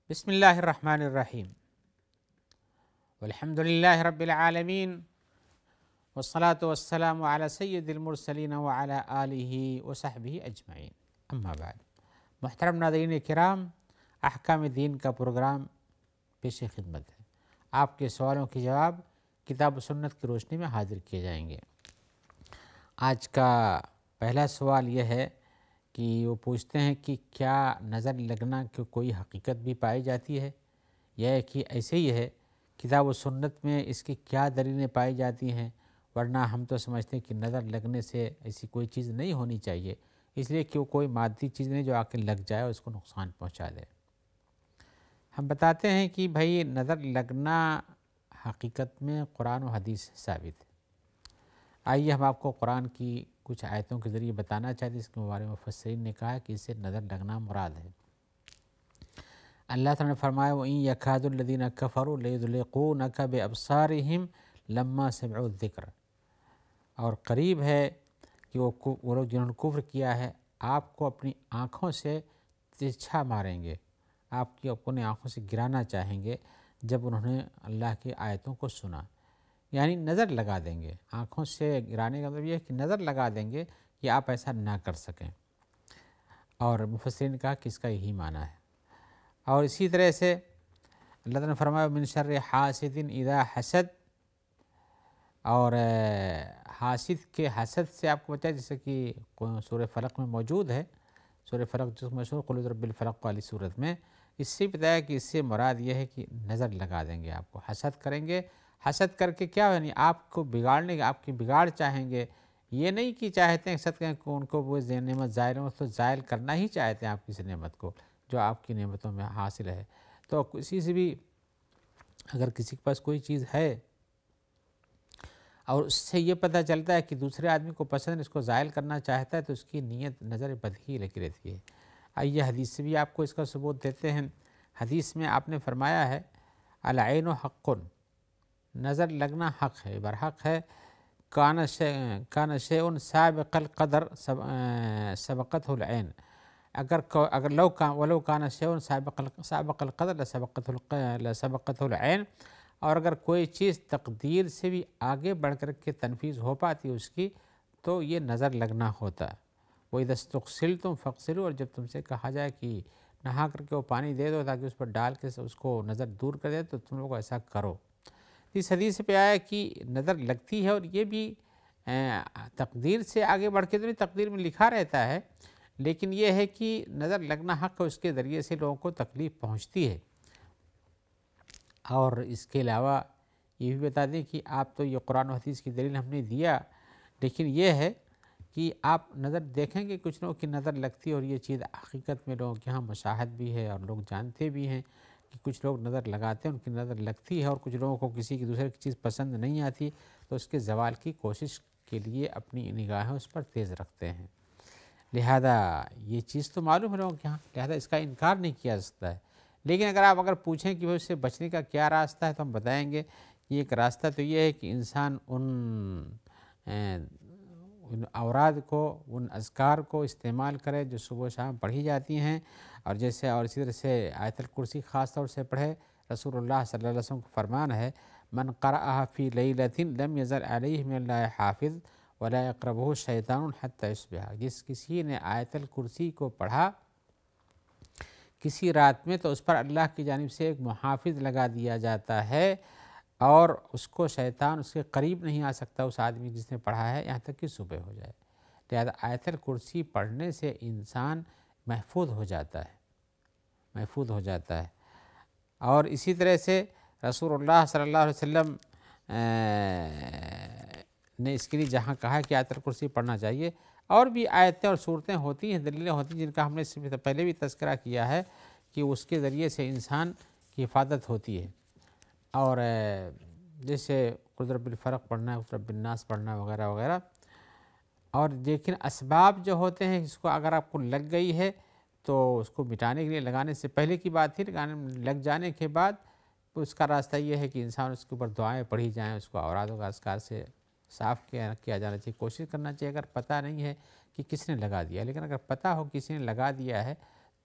بسم اللہ الرحمن الرحیم والحمد للہ رب العالمین والصلاة والسلام علی سید المرسلین وعلی آلہ وصحبہ اجمعین، اما بعد۔ محترم ناظرین کرام، احکام دین کا پروگرام پیش خدمت ہے۔ آپ کے سوالوں کے جواب کتاب و سنت کی روشنی میں حاضر کیے جائیں گے۔ آج کا پہلا سوال یہ ہے کہ وہ پوچھتے ہیں کہ کیا نظر لگنا کی کوئی حقیقت بھی پائی جاتی ہے، یا کہ ایسے ہی ہے، کتاب و سنت میں اس کی کیا دلیلیں پائی جاتی ہیں؟ ورنہ ہم تو سمجھتے ہیں کہ نظر لگنے سے ایسی کوئی چیز نہیں ہونی چاہیے، اس لیے کہ وہ کوئی مادی چیز نہیں جو آ کے لگ جائے اور اس کو نقصان پہنچا دے۔ ہم بتاتے ہیں کہ بھائی نظر لگنا حقیقت میں قرآن و حدیث سے ثابت ہے۔ آئیے ہم آپ کو قرآن کی کچھ آیتوں کے ذریعے بتانا چاہتے ہیں، اس کے بارے میں مفسرین نے کہا کہ اس سے نظر لگنا مراد ہے۔ اللہ تعالیٰ نے فرمایا وَإِن يَكَادُ الَّذِينَ كَفَرُوا لَيُزْلِقُونَكَ بِأَبْصَارِهِمْ لَمَّا سَمِعُوا الذِّكْرَ، اور قریب ہے کہ وہ لوگ جنہوں نے کفر کیا ہے آپ کو اپنی آنکھوں سے ترچھا ماریں گے، آپ کی اپنی آنکھوں سے گرانا چاہیں گے جب انہوں نے اللہ کی آیتوں کو سنا، یعنی نظر لگا دیں گے۔ آنکھوں سے گرانے کا مطلب یہ ہے کہ نظر لگا دیں گے کہ آپ ایسا نہ کر سکیں، اور مفسرین نے کہا کہ اس کا یہی معنی ہے۔ اور اسی طرح سے اللہ تعالیٰ نے فرمایا من شر حاسد اذا حسد، اور حاسد کے حسد سے آپ کو بتایا، جیسے کہ سورہ فلق میں موجود ہے، سورہ فلق جو مشہور قل اعوذ برب الفلق والی صورت میں، اس سے بتایا کہ اس سے مراد یہ ہے کہ نظر لگا دیں گے، آپ کو حسد کریں گے۔ حسد کر کے کیا، یعنی آپ کو بگاڑنے کا، آپ کی بگاڑ چاہیں گے، یہ نہیں کہ چاہتے ہیں حسد کریں کہ ان کو وہ نعمت زائل ہو، تو زائل کرنا ہی چاہتے ہیں آپ کسی نعمت کو جو آپ کی نعمتوں میں حاصل ہے۔ تو کسی سے بھی اگر کسی کے پاس کوئی چیز ہے اور اس سے یہ پتہ چلتا ہے کہ دوسرے آدمی کو پسند، اس کو زائل کرنا چاہتا ہے، تو اس کی نیت نظر بد ہی لگی رہتی ہے۔ آئیے حدیث سے بھی آپ کو اس کا ثبوت دیتے ہیں۔ حدیث میں آپ نے فرمایا ہے العین حق، نظر لگنا حق ہے، برحق ہے۔ کان شیء سابق القدر سبقته العین، اگر ولو کان شیء سابق القدر لسبقته العین، اور اگر کوئی چیز تقدیر سے بھی آگے بڑھ کر کے تنفیذ ہو پاتی اس کی تو یہ نظر لگنا ہوتا ہے۔ وَإِذَا اسْتُغْسِلْتُمْ فَاغْسِلُوا، اور جب تم سے کہا جائے کہ نہا کر کے وہ پانی دے دو تاکہ اس پر ڈال کے اس کو نظر دور کر دے، تو تم لوگ ایسا کرو۔ اس حدیث پہ آیا کہ نظر لگتی ہے، اور یہ بھی تقدیر سے آگے بڑھ کے تو نہیں، تقدیر میں لکھا رہتا ہے، لیکن یہ ہے کہ نظر لگنا حق ہے، اس کے ذریعے سے لوگوں کو تکلیف پہنچتی ہے۔ اور اس کے علاوہ یہ بھی بتا دیں کہ آپ تو یہ قرآن و حدیث کی دلیل ہم نے دیا، لیکن یہ ہے کہ آپ نظر دیکھیں گے کچھ لوگوں کی نظر لگتی ہے، اور یہ چیز حقیقت میں لوگوں کے یہاں مشاہد بھی ہے، اور لوگ جانتے بھی ہیں کہ کچھ لوگ نظر لگاتے ہیں، ان کی نظر لگتی ہے، اور کچھ لوگوں کو کسی کی دوسرے کی چیز پسند نہیں آتی، تو اس کے زوال کی کوشش کے لیے اپنی نگاہیں اس پر تیز رکھتے ہیں۔ لہذا یہ چیز تو معلوم ہے لوگوں کے یہاں، لہذا اس کا انکار نہیں کیا جا سکتا ہے۔ لیکن اگر پوچھیں کہ اس سے بچنے کا کیا راستہ ہے، تو ہم بتائیں گے کہ ایک راستہ تو یہ ہے کہ انسان ان اوراد کو، ان اذکار کو استعمال کرے جو صبح و شام پڑھی جاتی ہیں، اور جیسے اور اسی طرح سے آیت الکرسی خاص طور سے پڑھے۔ رسول اللہ صلی اللہ علیہ وسلم کو فرمان ہے من قرأها فی لیلۃ لم یزل علیہ من اللہ حافظ ولا یقربہ شیطان حتی یصبح، جس کسی نے آیت الکرسی کو پڑھا کسی رات میں، تو اس پر اللہ کی جانب سے ایک محافظ لگا دیا جاتا ہے، اور اس کو شیطان اس کے قریب نہیں آ سکتا، اس آدمی جس نے پڑھا ہے، یہاں تک کہ صبح ہو جائے۔ لہذا آیت الکرسی پڑھنے سے انسان محفوظ ہو جاتا ہے، محفوظ ہو جاتا ہے۔ اور اسی طرح سے رسول اللہ صلی اللہ علیہ وسلم نے اس کے لیے جہاں کہا کہ آیت الکرسی پڑھنا چاہیے، اور بھی آیتیں اور صورتیں ہوتی ہیں، دلیلیں ہوتی ہیں، جن کا ہم نے پہلے بھی تذکرہ کیا ہے کہ اس کے ذریعے سے انسان کی حفاظت ہوتی ہے۔ اور جیسے قل رب الفلق پڑھنا، قل رب الناس پڑھنا وغیرہ وغیرہ۔ اور لیکن اسباب جو ہوتے ہیں، اس کو اگر آپ کو لگ گئی ہے تو اس کو مٹانے کے لیے لگانے سے پہلے کی بات تھی، لگ جانے کے بعد اس کا راستہ یہ ہے کہ انسان اس کے اوپر دعائیں پڑھی جائیں، اس کو اوراد و اذکار سے صاف کیا جانا چاہیے، کوشش کرنا چاہیے۔ اگر پتہ نہیں ہے کہ کس نے لگا دیا، لیکن اگر پتہ ہو کسی نے لگا دیا ہے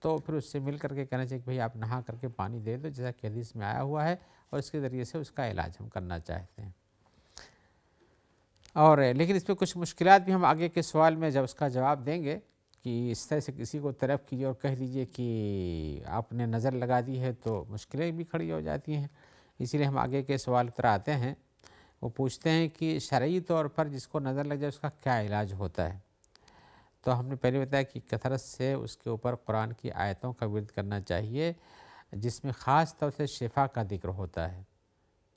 تو پھر اس سے مل کر کے کہنا چاہیے کہ بھئی آپ نہا کر کے پانی دے دو، جیسا کہ حدیث میں آیا ہوا ہے، اور اس کے ذریعے سے اس کا علاج ہم کرنا چاہتے ہیں۔ اور لیکن اس میں کچھ مشکلات بھی ہم آگے کے سوال میں جب اس کا جواب دیں گے کہ اس طرح سے کسی کو طلب کیجیے اور کہہ دیجیے کہ آپ نے نظر لگا دی ہے تو مشکلیں بھی کھڑی ہو جاتی ہیں، اسی لیے ہم آگے کے سوال کی طرح آتے ہیں۔ وہ پوچھتے ہیں کہ شرعی طور پر جس کو نظر لگ جائے اس کا کیا علاج ہوتا ہے؟ تو ہم نے پہلے بتایا کہ کثرت سے اس کے اوپر قرآن کی آیتوں کا ورد کرنا چاہیے، جس میں خاص طور سے شفا کا ذکر ہوتا ہے،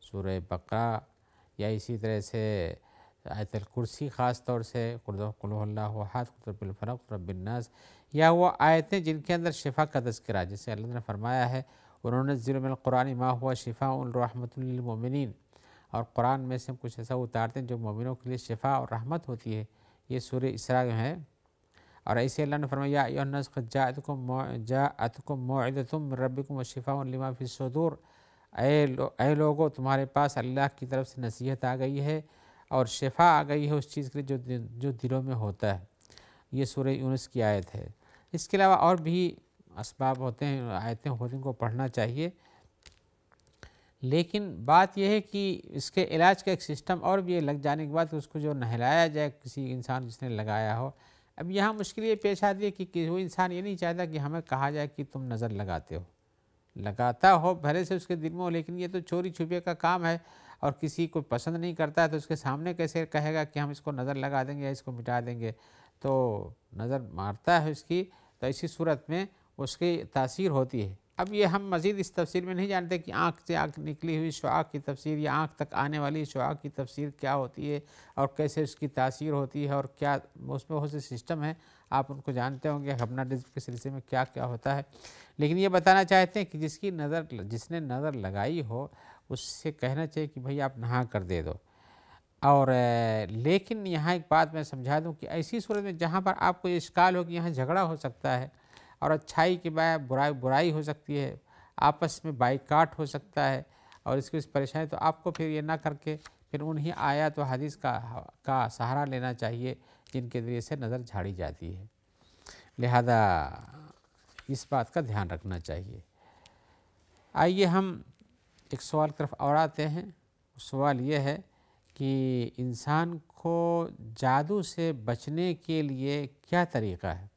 سورہ بقرہ یا اسی طرح سے آیت الکرسی، خاص طور سے قل هو اللہ احد، قل رب الفلق، قل رب الناس، یا وہ آیتیں جن کے اندر شفا کا تذکرہ، جسے اللہ نے فرمایا ہے وَنُنَزِّلُ مِنَ الْقُرْآنِ مَا هُوَ شِفَاءٌ وَرَحْمَةٌ لِّلْمُؤْمِنِينَ، اور قرآن میں سے ہم کچھ ایسا اتارتے ہیں جو مومنوں کے لیے شفا اور رحمت ہوتی ہے، یہ سورہ اسراء میں ہے۔ اور ایسے اللہ نے فرمایا یا ایھا الناس قد جاءتکم موعظۃ من ربکم وشفاء لما فی الصدور، اے لوگو تمہارے پاس اللہ کی طرف سے نصیحت آ گئی ہے اور شفا آ گئی ہے اس چیز کے لیے جو دلوں میں ہوتا ہے، یہ سورہ یونس کی آیت ہے۔ اس کے علاوہ اور بھی اسباب ہوتے ہیں، آیتیں ہوتی ہیں، ان کو پڑھنا چاہیے، لیکن بات یہ ہے کہ اس کے علاج کا ایک سسٹم اور بھی ہے، لگ جانے کے بعد اس کو جو نہلایا جائے کسی انسان جس نے لگایا ہو۔ اب یہاں مشکل یہ پیش آتی ہے کہ وہ انسان یہ نہیں چاہتا کہ ہمیں کہا جائے کہ تم نظر لگاتے ہو، لگاتا ہو بھلے سے اس کے دل میں ہو، لیکن یہ تو چوری چھپے کا کام ہے، اور کسی کو پسند نہیں کرتا ہے تو اس کے سامنے کیسے کہے گا کہ ہم اس کو نظر لگا دیں گے یا اس کو مٹا دیں گے، تو نظر مارتا ہے اس کی، تو ایسی صورت میں اس کی تاثیر ہوتی ہے۔ اب یہ ہم مزید اس تفسیر میں نہیں جانتے کہ آنکھ سے آنکھ نکلی ہوئی شعاع کی تفسیر یا آنکھ تک آنے والی شعاع کی تفسیر کیا ہوتی ہے اور کیسے اس کی تاثیر ہوتی ہے، اور کیا اس میں بہت سے سسٹم ہیں، آپ ان کو جانتے ہوں گے، ہپناٹزم کے سلسلے میں کیا کیا ہوتا ہے، لیکن یہ بتانا چاہتے ہیں کہ جس نے نظر لگائی ہو اس سے کہنا چاہیے کہ بھئی آپ نہا کر دے دو۔ اور لیکن یہاں ایک بات میں سمجھا دوں کہ ایسی صورت میں جہاں پر آپ کو یہ اشکال ہو کہ یہاں جھگڑا ہو سکتا ہے اور اچھائی کے بجائے برائی ہو سکتی ہے، آپس میں بائیکاٹ ہو سکتا ہے، اور اس کی پریشانی، تو آپ کو پھر یہ نہ کر کے پھر انہی آیات و حدیث کا سہارا لینا چاہیے جن کے ذریعے سے نظر جھاڑی جاتی ہے، لہذا اس بات کا دھیان رکھنا چاہیے۔ آئیے ہم ایک سوال کی طرف اور آتے ہیں۔ سوال یہ ہے کہ انسان کو جادو سے بچنے کے لیے کیا طریقہ ہے؟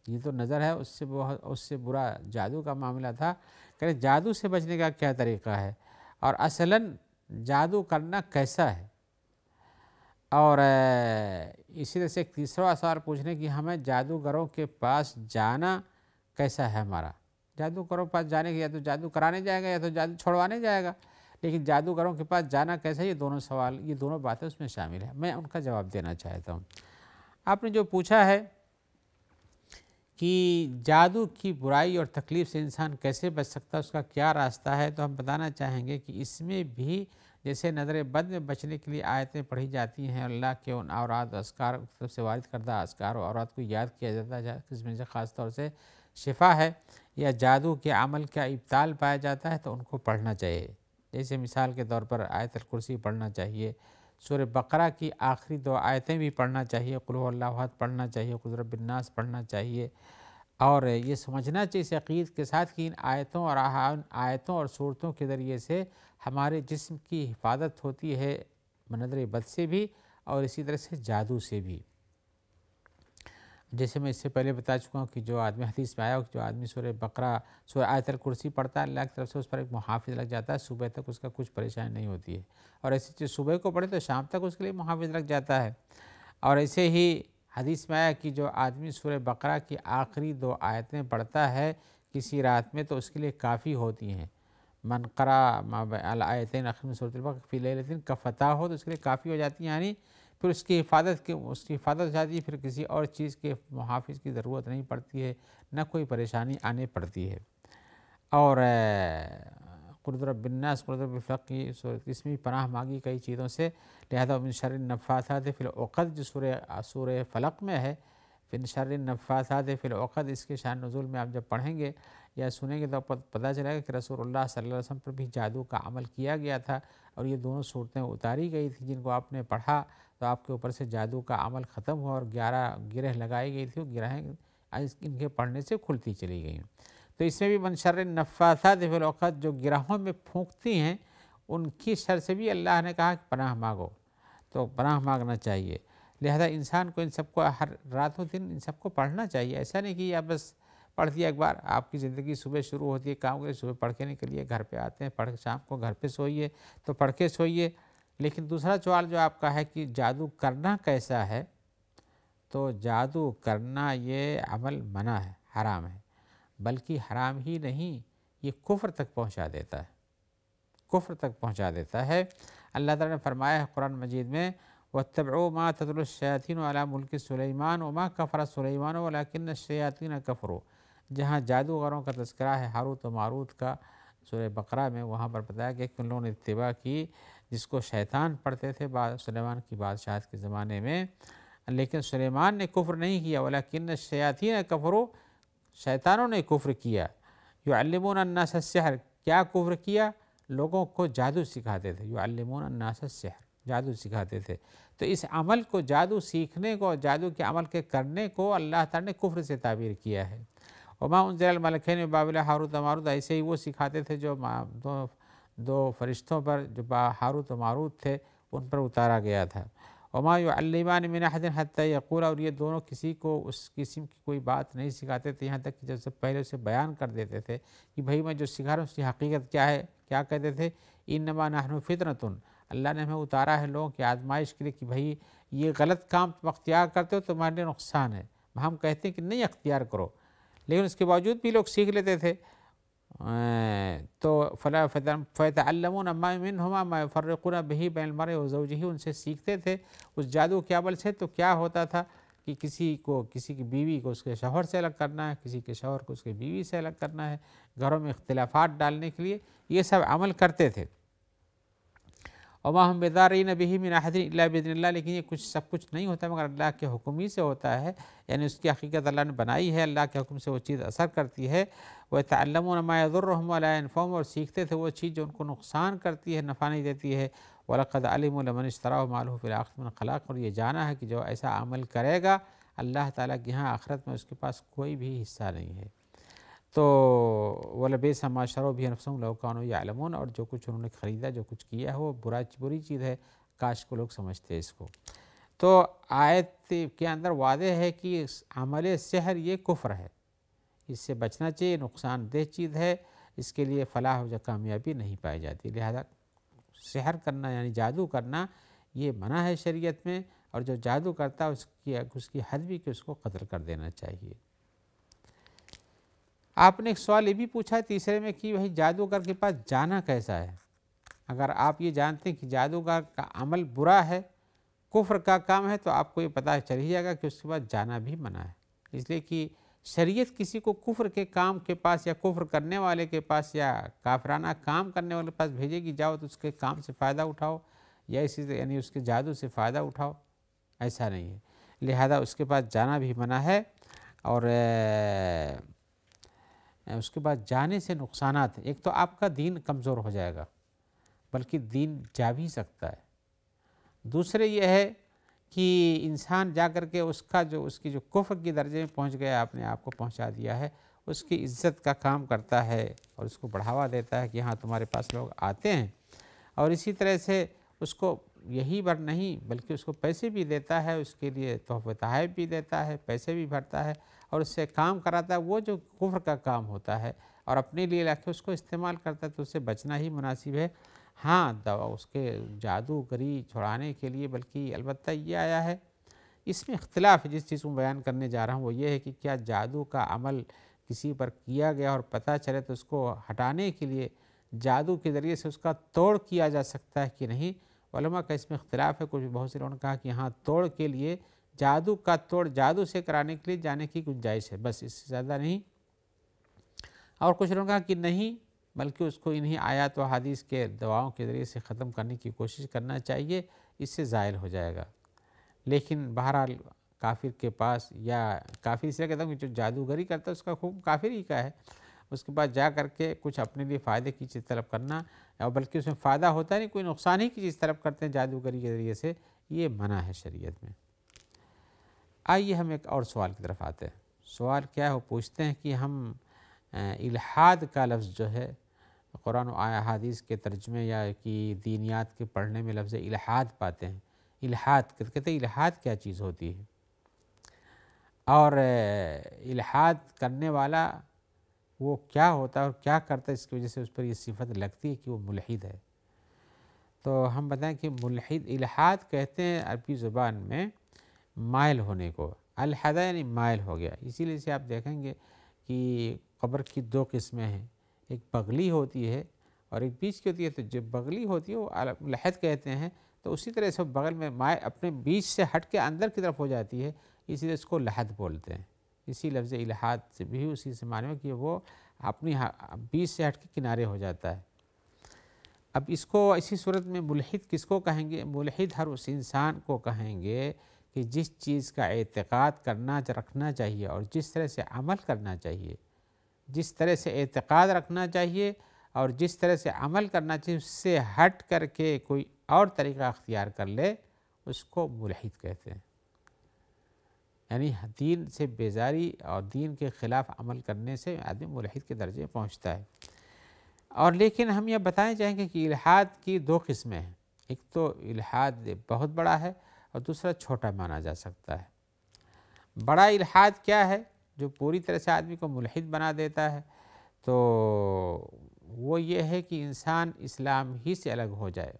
یہ تو نظر ہے، اس سے برا جادو کا معاملہ تھا، کہ جادو سے بچنے کا کیا طریقہ ہے، اور اصلاً جادو کرنا کیسا ہے؟ اور اسی طرح سے ایک تیسرا سوال پوچھنے کہ ہمیں جادوگروں کے پاس جانا کیسا ہے ہمارا؟ جادوگروں کے پاس جانے کے یا تو جادو کرانے جائے گا یا تو جادو چھوڑوانے جائے گا، لیکن جادوگروں کے پاس جانا کیسا ہے، یہ دونوں سوال، یہ دونوں باتیں اس میں شامل ہیں، میں ان کا جواب دینا چاہتا ہوں۔ آپ نے جو پوچھا ہے کہ جادو کی برائی اور تکلیف سے انسان کیسے بچ سکتا ہے، اس کا کیا راستہ ہے، تو ہم بتانا چاہیں گے کہ اس میں بھی جیسے نظر بد میں بچنے کے لیے آیتیں پڑھی جاتی ہیں، اللہ کے ان اوراد اذکار طرف سے وارد کردہ اذکار و اوراد کو یاد کیا جاتا ہے، اس میں سے خاص طور سے شفا ہے یا جادو کے عمل کا ابطال پایا جاتا ہے تو ان کو پڑھنا چاہیے، جیسے مثال کے طور پر آیت الکرسی پڑھنا چاہیے، سورہ بقرہ کی آخری 2 آیتیں بھی پڑھنا چاہیے، قل هو اللہ احد پڑھنا چاہیے، قل رب الناس پڑھنا چاہیے، اور یہ سمجھنا چاہیے اس عقید کے ساتھ کہ ان آیتوں اور صورتوں کے ذریعے سے ہمارے جسم کی حفاظت ہوتی ہے منظر بد سے بھی اور اسی طرح سے جادو سے بھی۔ جیسے میں اس سے پہلے بتا چکا ہوں کہ جو آدمی حدیث میں آیا ہو کہ جو آدمی سورہ بقرہ سورہ آیت الکرسی پڑھتا ہے، اللہ کی طرف سے اس پر ایک محافظ لگ جاتا ہے، صبح تک اس کا کچھ پریشانی نہیں ہوتی ہے، اور ایسی چیز صبح کو پڑھے تو شام تک اس کے لیے محافظ لگ جاتا ہے۔ اور ایسے ہی حدیث میں آیا کہ جو آدمی سورہ بقرہ کی آخری 2 آیتیں پڑھتا ہے کسی رات میں تو اس کے لیے کافی ہوتی ہیں، من قرأ الآیتین آخر میں سورۃ البقرہ فی لیلۃ کفتاہ ہو، تو اس کے لیے کافی ہو جاتی ہیں، یعنی پھر اس کی حفاظت ہو جاتی ہے، پھر کسی اور چیز کے محافظ کی ضرورت نہیں پڑتی ہے، نہ کوئی پریشانی آنے پڑتی ہے۔ اور قل رب الناس قل رب الفلق کی اس میں پناہ مانگی کئی چیزوں سے، لہذا من شر النفاثات فی العقد جو سورہ فلق میں ہے، من شر النفاثات فی العقد، اس کے شان نزول میں آپ جب پڑھیں گے یا سنیں گے تو پتہ چلے گا کہ رسول اللہ صلی اللہ علیہ وسلم پر بھی جادو کا عمل کیا گیا تھا، اور یہ دونوں صورتیں اتاری گئی تھیں جن کو آپ نے پڑھا تو آپ کے اوپر سے جادو کا عمل ختم ہوا اور 11 گرہ لگائی گئی تھی، وہ گرہیں ان کے پڑھنے سے کھلتی چلی گئیں۔ تو اس میں بھی من شر النفاثات فی العقد، جو گرہوں میں پھونکتی ہیں ان کی شر سے بھی اللہ نے کہا کہ پناہ مانگو، تو پناہ مانگنا چاہیے۔ لہذا انسان کو ان سب کو ہر رات و دن ان سب کو پڑھنا چاہیے۔ ایسا نہیں کہ آپ بس پڑھ دیا ایک بار، آپ کی زندگی صبح شروع ہوتی ہے کام کے، صبح پڑھ کے نکلیے، گھر پہ آتے ہیں پڑھ کے، شام کو گھر پہ سوئیے تو پڑھ کے سوئیے۔ لیکن دوسرا سوال جو آپ کا ہے کہ جادو کرنا کیسا ہے، تو جادو کرنا یہ عمل منع ہے، حرام ہے، بلکہ حرام ہی نہیں، یہ کفر تک پہنچا دیتا ہے، کفر تک پہنچا دیتا ہے۔ اللہ تعالیٰ نے فرمایا ہے قرآن مجید میں وَاتَّبِعُوا مَا تَتْلُو الشَّيَاطِينُ عَلَىٰ مُلْكِ سُلَيْمَانَ وَمَا كَفَرَ سُلَيْمَانُ وَلَٰكِنَّ الشَّيَاطِينَ كَفَرُوا، جہاں جادوگروں کا تذکرہ ہے ہاروت و ماروت کا سورہ بقرہ میں، وہاں پر بتایا گیا کہ ان لوگوں نے اتباع کی جس کو شیطان پڑھتے تھے سلیمان کی بادشاہت کے زمانے میں، لیکن سلیمان نے کفر نہیں کیا، وَلَٰكِنَّ الشَّيَاطِينَ كَفَرُوا، شیطانوں نے کفر کیا۔ يُعَلِّمُونَ النَّاسَ السِّحْرَ، کیا کفر کیا؟ لوگوں کو جادو سکھاتے تھے، يُعَلِّمُونَ النَّاسَ السِّحْرَ، جادو سکھاتے تھے۔ تو اس عمل کو، جادو سیکھنے کو، جادو کے عمل کے کرنے کو اللہ تعالیٰ نے کفر سے تعبیر کیا ہے۔ وما انزل الملکین ببابل ہاروت و ماروت، ایسے ہی وہ سکھاتے تھے جو دو فرشتوں پر جو ہاروت و ماروت تھے ان پر اتارا گیا تھا۔ وما یعلمان من احد حتی یقولا، اور یہ دونوں کسی کو اس قسم کی کوئی بات نہیں سکھاتے تھے، یہاں تک کہ جب سے پہلے اسے بیان کر دیتے تھے کہ بھائی میں جو سکھا رہا ہوں اس کی حقیقت کیا ہے، کیا کہتے تھے؟ انما نحن فتنۃ، اللہ نے ہمیں اتارا ہے لوگوں کی آزمائش کے لیے کہ بھائی یہ غلط کام تم اختیار کرتے ہو تمہارے لیے نقصان ہے، ہم کہتے ہیں کہ نہیں اختیار کرو، لیکن اس کے باوجود بھی لوگ سیکھ لیتے تھے۔ تو فَيَتَعَلَّمُونَ مِنْهُمَا مَا يُفَرِّقُونَ بِهِ بَيْنَ الْمَرْءِ وَزَوْجِهِ، ان سے سیکھتے تھے اس جادو کے عمل سے۔ تو کیا ہوتا تھا کہ کسی کی بیوی کو اس کے شوہر سے الگ کرنا ہے، کسی کے شوہر کو اس کے بیوی سے الگ کرنا ہے، گھروں میں اختلافات ڈالنے کے لیے یہ سب عمل کرتے تھے۔ وَمَا هُمْ بِضَارِّينَ بِهِ مِنْ أَحَدٍ إِلَّا بِإِذْنِ اللَّهِ، لیکن یہ سب کچھ نہیں ہوتا مگر اللہ کے حکم ہی سے ہوتا ہے، یعنی اس کی حقیقت اللہ نے بنائی ہے، اللہ کے حکم سے وہ چیز اثر کرتی ہے۔ وَيَتَعَلَّمُونَ مَا يَضُرُّهُمْ وَلَا يَنفَعُهُمْ، اور سیکھتے تھے وہ چیز جو ان کو نقصان کرتی ہے، نفع نہیں دیتی ہے۔ وَلَقَدْ عَلِمُوا لَمَنِ اشْتَرَاهُ مَا لَهُ فِي الْآخِرَةِ مِنْ خَلَاقٍ، اور یہ جانا ہے کہ جو ایسا عمل کرے گا اللہ تعالیٰ کے یہاں آخرت میں اس کے پاس کوئی بھی حصہ نہیں ہے۔ تو وَلَبِئْسَ مَا شَرَوْا بِهِ أَنفُسَهُمْ لَوْ كَانُوا يَعْلَمُونَ، اور جو کچھ انہوں نے خریدا، جو کچھ کیا ہے وہ بری چیز ہے، کاش کو لوگ سمجھتے اس کو۔ تو آیت کے اندر واضح ہے کہ عمل سحر یہ کفر ہے، اس سے بچنا چاہیے، نقصان دہ چیز ہے، اس کے لیے فلاح و کامیابی نہیں پائی جاتی، لہذا سحر کرنا یعنی جادو کرنا یہ منع ہے شریعت میں، اور جو جادو کرتا ہے اس کی حد بھی کہ اس کو قتل کر دینا چاہیے۔ آپ نے ایک سوال یہ بھی پوچھا تیسرے میں کہ بھائی جادوگر کے پاس جانا کیسا ہے؟ اگر آپ یہ جانتے ہیں کہ جادوگر کا عمل برا ہے، کفر کا کام ہے، تو آپ کو یہ پتہ چل ہی جائے گا کہ اس کے بعد جانا بھی منع ہے، اس لیے کہ شریعت کسی کو کفر کے کام کے پاس یا کفر کرنے والے کے پاس یا کافرانہ کام کرنے والے کے پاس بھیجے گی جاؤ تو اس کے کام سے فائدہ اٹھاؤ یا یعنی اس کے جادو سے فائدہ اٹھاؤ، ایسا نہیں ہے، لہذا اس کے پاس جانا بھی منع ہے۔ اور اس کے بعد جانے سے نقصانات ہیں، ایک تو آپ کا دین کمزور ہو جائے گا، بلکہ دین جا بھی سکتا ہے۔ دوسرے یہ ہے کہ انسان جا کر کے اس کی جو کفر کی درجے میں پہنچ گیا، اپنے آپ کو پہنچا دیا ہے، اس کی عزت کا کام کرتا ہے اور اس کو بڑھاوا دیتا ہے کہ ہاں تمہارے پاس لوگ آتے ہیں، اور اسی طرح سے اس کو یہی بھر نہیں بلکہ اس کو پیسے بھی دیتا ہے، اس کے لیے تحفہ تحائف بھی دیتا ہے، پیسے بھی بھرتا ہے اور اس سے کام کراتا ہے، وہ جو کفر کا کام ہوتا ہے اور اپنے لیے لا کے اس کو استعمال کرتا ہے، تو اس سے بچنا ہی مناسب ہے۔ ہاں اس کے جادوگری چھڑانے کے لیے بلکہ البتہ یہ آیا ہے، اس میں اختلاف ہے، جس چیز کو بیان کرنے جا رہا ہوں وہ یہ ہے کہ کیا جادو کا عمل کسی پر کیا گیا اور پتہ چلے تو اس کو ہٹانے کے لیے جادو کے ذریعے سے اس کا توڑ کیا جا سکتا ہے کہ نہیں؟ علماء کا اس میں اختلاف ہے، بہت سے لوگوں نے کہا کہ ہاں توڑ کے لیے جادو کا توڑ جادو سے کرانے کے لیے جانے کی گنجائش ہے، بس اس سے زیادہ نہیں، اور کچھ لوگوں نے کہا کہ نہیں بلکہ اس کو انہی آیات و حدیث کے دعاؤں کے ذریعے سے ختم کرنے کی کوشش کرنا چاہیے، اس سے زائل ہو جائے گا۔ لیکن بہرحال کافر کے پاس، یا کافر اس لیے کہتا ہوں کہ جو جادوگری کرتا ہے اس کا حکم کافر ہی کا ہے، اس کے بعد جا کر کے کچھ اپنے لیے فائدے کی چیز طلب کرنا، اور بلکہ اس میں فائدہ ہوتا نہیں، کوئی نقصان ہی کی چیز طلب کرتے ہیں جادوگری کے ذریعے سے، یہ منع ہے شریعت میں۔ آئیے ہم ایک اور سوال کی طرف آتے ہیں۔ سوال کیا ہے، وہ پوچھتے ہیں کہ ہم الحاد کا لفظ جو ہے قرآن و احادیث کے ترجمے یا کہ دینیات کے پڑھنے میں لفظ الحاد پاتے ہیں۔ الحاد کہتے ہیں الحاد کیا چیز ہوتی ہے، اور الحاد کرنے والا وہ کیا ہوتا ہے اور کیا کرتا ہے، اس کی وجہ سے اس پر یہ صفت لگتی ہے کہ وہ ملحد ہے۔ تو ہم بتائیں کہ ملحد الحاد کہتے ہیں عربی زبان میں مائل ہونے کو، الحدہ یعنی مائل ہو گیا۔ اسی لیے سے آپ دیکھیں گے کہ قبر کی دو قسمیں ہیں، ایک بغلی ہوتی ہے اور ایک بیچ کی ہوتی ہے۔ تو جو بغلی ہوتی ہے وہ ملحد کہتے ہیں، تو اسی طرح سے بغل میں مائل اپنے بیچ سے ہٹ کے اندر کی طرف ہو جاتی ہے، اسی لیے اس کو لحد بولتے ہیں۔ اسی لفظ الحاد سے بھی اسی سے معنی ہے کہ وہ اپنی بیچ سے ہٹ کے کنارے ہو جاتا ہے۔ اب اس کو اسی صورت میں ملحد کس کو کہیں گے؟ ملحد ہر اس انسان کو کہیں گے کہ جس چیز کا اعتقاد رکھنا چاہیے اور جس طرح سے عمل کرنا چاہیے، جس طرح سے اعتقاد رکھنا چاہیے اور جس طرح سے عمل کرنا چاہیے، اس سے ہٹ کر کے کوئی اور طریقہ اختیار کر لے، اس کو ملحد کہتے ہیں۔ یعنی دین سے بیزاری اور دین کے خلاف عمل کرنے سے آدمی ملحد کے درجے پہنچتا ہے۔ اور لیکن ہم یہ بتائیں چاہیں گے کہ الحاد کی دو قسمیں ہیں، ایک تو الحاد بہت بڑا ہے اور دوسرا چھوٹا مانا جا سکتا ہے۔ بڑا الحاد کیا ہے؟ جو پوری طرح سے آدمی کو ملحد بنا دیتا ہے، تو وہ یہ ہے کہ انسان اسلام ہی سے الگ ہو جائے،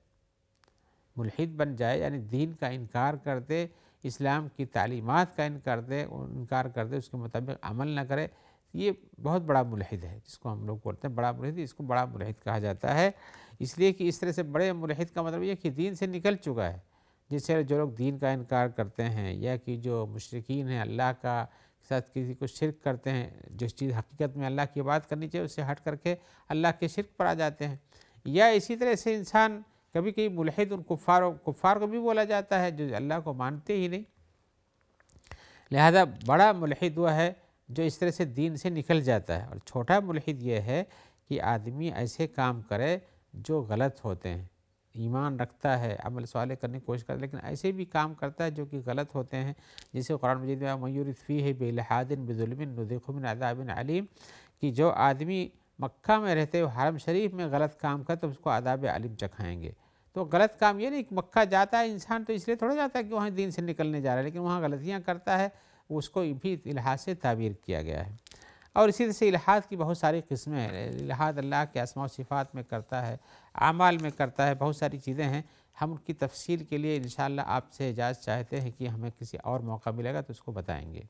ملحد بن جائے، یعنی دین کا انکار کر دے، اسلام کی تعلیمات کا انکار کر دے، اس کے مطابق عمل نہ کرے۔ یہ بہت بڑا ملحد ہے، جس کو ہم لوگ بولتے ہیں بڑا ملحد، اس کو بڑا ملحد کہا جاتا ہے۔ اس لیے کہ اس طرح سے بڑے ملحد کا مطلب یہ کہ دین سے نکل چکا ہے۔ جیسے جو لوگ دین کا انکار کرتے ہیں یا کہ جو مشرکین ہیں، اللہ کا ساتھ کسی کو شرک کرتے ہیں، جس چیز حقیقت میں اللہ کی بات کرنی چاہیے اس سے ہٹ کر کے اللہ کے شرک پر آ جاتے ہیں۔ یا اسی طرح سے انسان کبھی کبھی ملحد ان کفار کو بھی بولا جاتا ہے جو اللہ کو مانتے ہی نہیں۔ لہذا بڑا ملحد وہ ہے جو اس طرح سے دین سے نکل جاتا ہے، اور چھوٹا ملحد یہ ہے کہ آدمی ایسے کام کرے جو غلط ہوتے ہیں، ایمان رکھتا ہے، عمل صالح کرنے کی کوشش کرتا ہے، لیکن ایسے بھی کام کرتا ہے جو کہ غلط ہوتے ہیں، جسے قرآن مجید میں مَن یُرِدْ فِیہ بِإِلْحَادٍ بِظُلْمٍ نُذِقْهُ مِنْ عَذَابٍ عَلِیمٍ، کہ جو آدمی مکہ میں رہتے ہوئے حرم شریف میں غلط کام کرتا ہے تو اس کو عذاب علیم چکھائیں گے۔ تو غلط کام یہ نہیں کہ مکہ جاتا ہے انسان تو اس لیے تھوڑا جاتا ہے کہ وہاں دین سے نکلنے جا رہا ہے، لیکن وہاں غلطیاں کرتا ہے، اس کو بھی الحاد سے تعبیر کیا گیا ہے۔ اور اسی طرح سے الحاد کی بہت ساری قسمیں ہیں۔ الحاد اللہ کے اسماء و صفات میں کرتا ہے، اعمال میں کرتا ہے، بہت ساری چیزیں ہیں۔ ہم ان کی تفصیل کے لیے انشاءاللہ آپ سے اجازت چاہتے ہیں کہ ہمیں کسی اور موقع ملے گا تو اس کو بتائیں گے،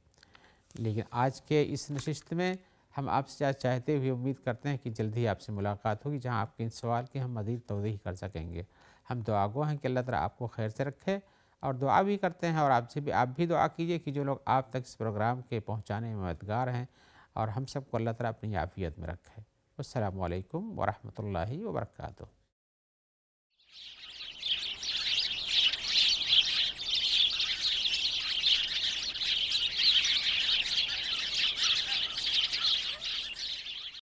لیکن آج کے اس نشست میں ہم آپ سے اجازت چاہتے ہوئے امید کرتے ہیں کہ جلدی آپ سے ملاقات ہوگی، جہاں آپ کے ان سوال کی ہم مزید توضیح کر سکیں گے۔ ہم دعا گو ہیں کہ اللہ تعالیٰ آپ کو خیر سے رکھے، اور دعا بھی کرتے ہیں، اور آپ بھی دعا کیجئے کہ جو لوگ آپ تک اس پروگرام کے پہنچانے میں مددگار ہیں، اور ہم سب کو اللہ تعالیٰ اپنی عافیت میں رکھے۔ السلام علیکم ورحمۃ اللہ وبرکاتہ۔